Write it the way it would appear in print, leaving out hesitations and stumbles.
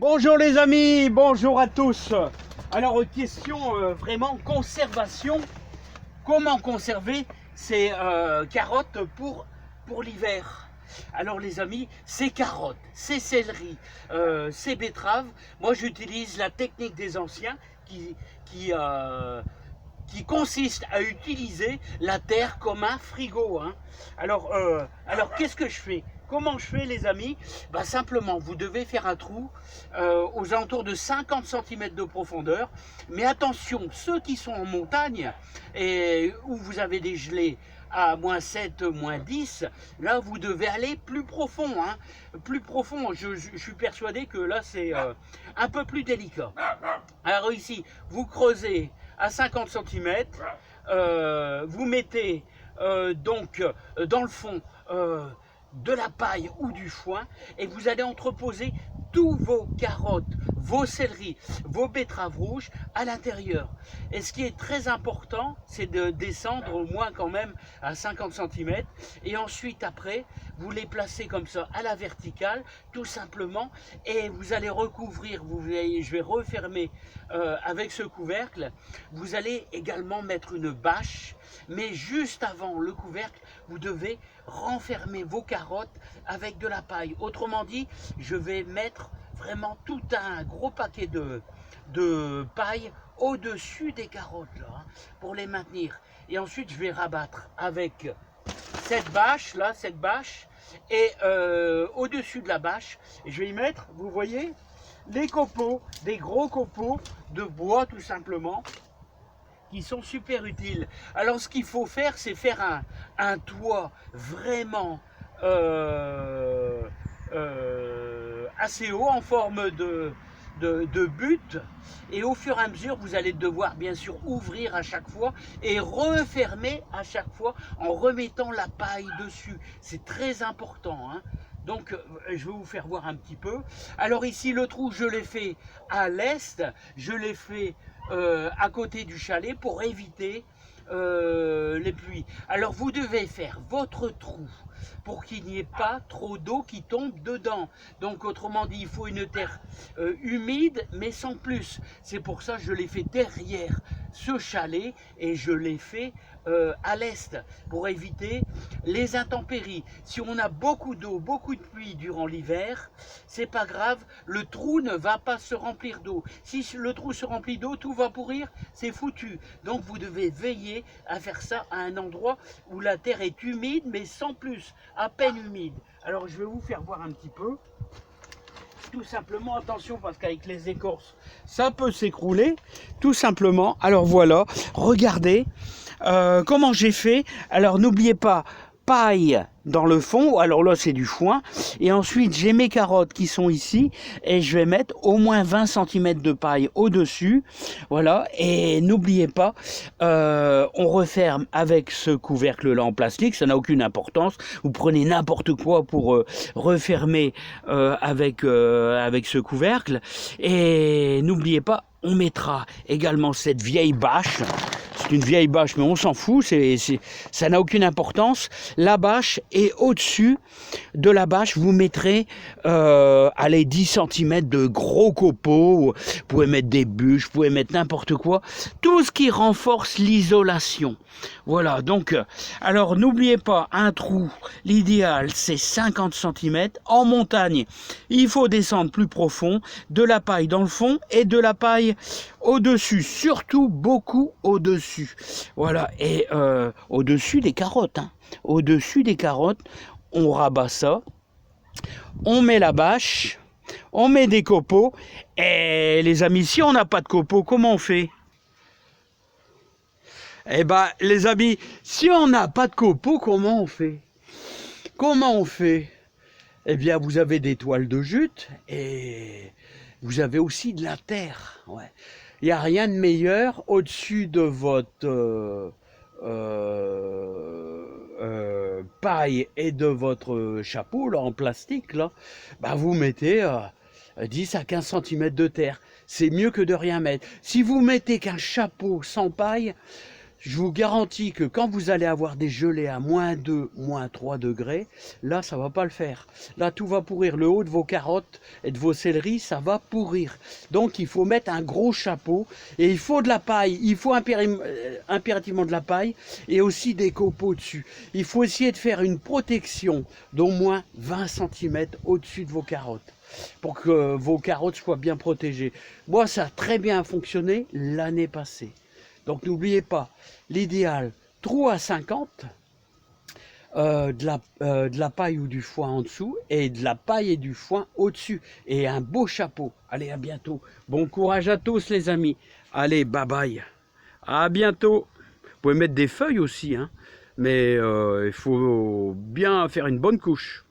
Bonjour les amis, bonjour à tous. Alors question vraiment conservation. Comment conserver ces carottes pour l'hiver? Alors les amis, ces carottes, ces céleris, ces betteraves, moi j'utilise la technique des anciens qui, euh, qui consiste à utiliser la terre comme un frigo. Hein. Alors qu'est-ce que je fais? Comment je fais les amis? Bah, simplement, vous devez faire un trou aux alentours de 50 cm de profondeur. Mais attention, ceux qui sont en montagne et où vous avez des gelées à -7, -10, là vous devez aller plus profond. Hein. Plus profond, je suis persuadé que là c'est un peu plus délicat. Alors ici, vous creusez à 50 cm, vous mettez donc dans le fond de la paille ou du foin et vous allez entreposer tous vos carottes, vos céleris, vos betteraves rouges à l'intérieur. Et ce qui est très important, c'est de descendre au moins quand même à 50 cm et ensuite après, vous les placez comme ça à la verticale, tout simplement, et vous allez recouvrir, je vais refermer avec ce couvercle. Vous allez également mettre une bâche, mais juste avant le couvercle, vous devez renfermer vos carottes avec de la paille. Autrement dit, je vais mettre vraiment tout un gros paquet de paille au-dessus des carottes là, hein, pour les maintenir. Et ensuite, je vais rabattre avec cette bâche là, et au-dessus de la bâche, je vais y mettre, vous voyez, les copeaux, des gros copeaux de bois tout simplement, qui sont super utiles. Alors ce qu'il faut faire, c'est faire un toit vraiment assez haut en forme de butte, et au fur et à mesure vous allez devoir bien sûr ouvrir à chaque fois et refermer à chaque fois en remettant la paille dessus. C'est très important, hein. Donc je vais vous faire voir un petit peu. Alors ici le trou, je l'ai fait à l'est, je l'ai fait à côté du chalet pour éviter les pluies. Alors vous devez faire votre trou pour qu'il n'y ait pas trop d'eau qui tombe dedans. Donc autrement dit, il faut une terre humide mais sans plus. C'est pour ça que je l'ai fait derrière ce chalet et je l'ai fait à l'est pour éviter les intempéries. Si on a beaucoup d'eau, beaucoup de pluie durant l'hiver, c'est pas grave, le trou ne va pas se remplir d'eau. Si le trou se remplit d'eau, tout va pourrir, c'est foutu. Donc vous devez veiller à faire ça à un endroit où la terre est humide mais sans plus, à peine humide. Alors je vais vous faire voir un petit peu. Tout simplement, attention parce qu'avec les écorces, ça peut s'écrouler, tout simplement. Alors voilà, regardez comment j'ai fait. Alors n'oubliez pas, paille dans le fond, alors là c'est du foin, et ensuite j'ai mes carottes qui sont ici, et je vais mettre au moins 20 cm de paille au-dessus, voilà, et n'oubliez pas, on referme avec ce couvercle là en plastique, ça n'a aucune importance, vous prenez n'importe quoi pour refermer avec ce couvercle, et n'oubliez pas, on mettra également cette vieille bâche. C'est une vieille bâche, mais on s'en fout, ça n'a aucune importance. La bâche, et au-dessus de la bâche, vous mettrez allez, 10 cm de gros copeaux. Vous pouvez mettre des bûches, vous pouvez mettre n'importe quoi. Tout ce qui renforce l'isolation. Voilà, donc, alors n'oubliez pas, un trou, l'idéal c'est 50 cm. En montagne, il faut descendre plus profond, de la paille dans le fond et de la paille au-dessus, surtout beaucoup au-dessus. Voilà, et au-dessus des carottes, hein. Au-dessus des carottes, on rabat ça, on met la bâche, on met des copeaux, et les amis, si on n'a pas de copeaux, comment on fait? Eh ben, les amis, si on n'a pas de copeaux, comment on fait? Comment on fait? Eh bien, vous avez des toiles de jute et vous avez aussi de la terre. Ouais. Il n'y a rien de meilleur au-dessus de votre paille et de votre chapeau là, en plastique. Là, bah, vous mettez 10 à 15 cm de terre. C'est mieux que de rien mettre. Si vous mettez qu'un chapeau sans paille, je vous garantis que quand vous allez avoir des gelées à -2, -3 degrés, là, ça va pas le faire. Là, tout va pourrir. Le haut de vos carottes et de vos céleris, ça va pourrir. Donc, il faut mettre un gros chapeau et il faut de la paille. Il faut impérativement de la paille et aussi des copeaux dessus. Il faut essayer de faire une protection d'au moins 20 cm au-dessus de vos carottes pour que vos carottes soient bien protégées. Moi, ça a très bien fonctionné l'année passée. Donc n'oubliez pas, l'idéal, trou à 50, de la paille ou du foin en dessous et de la paille et du foin au-dessus. Et un beau chapeau. Allez, à bientôt. Bon courage à tous les amis. Allez, bye bye. À bientôt. Vous pouvez mettre des feuilles aussi, hein, mais il faut bien faire une bonne couche.